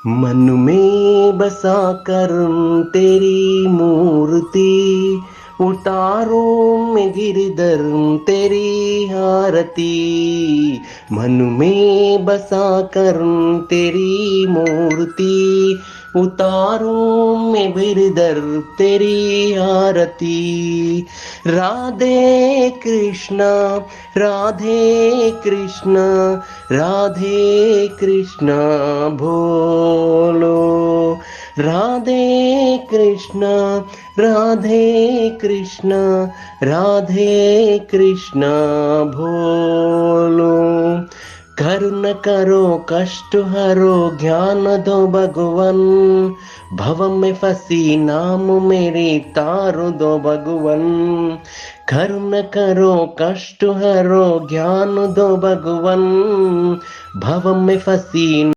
मन में बसा कर तेरी मूर्ति, उतारूं मैं गिरधर तेरी आरती। मन में बसा कर तेरी मूर्ति, उतारूं मैं गिरधर तेरी आरती। राधे कृष्णा, राधे कृष्णा, राधे कृष्णा बोलो। राधे कृष्णा, राधे कृष्णा, राधे कृष्णा बोलो। करुण करो कष्ट हरो ज्ञान दो भगवन, भव में फंसी नाम मेरे तारो दो भगवन। करुण करो कष्ट हरो ज्ञान दो भगवन, भव में फंसी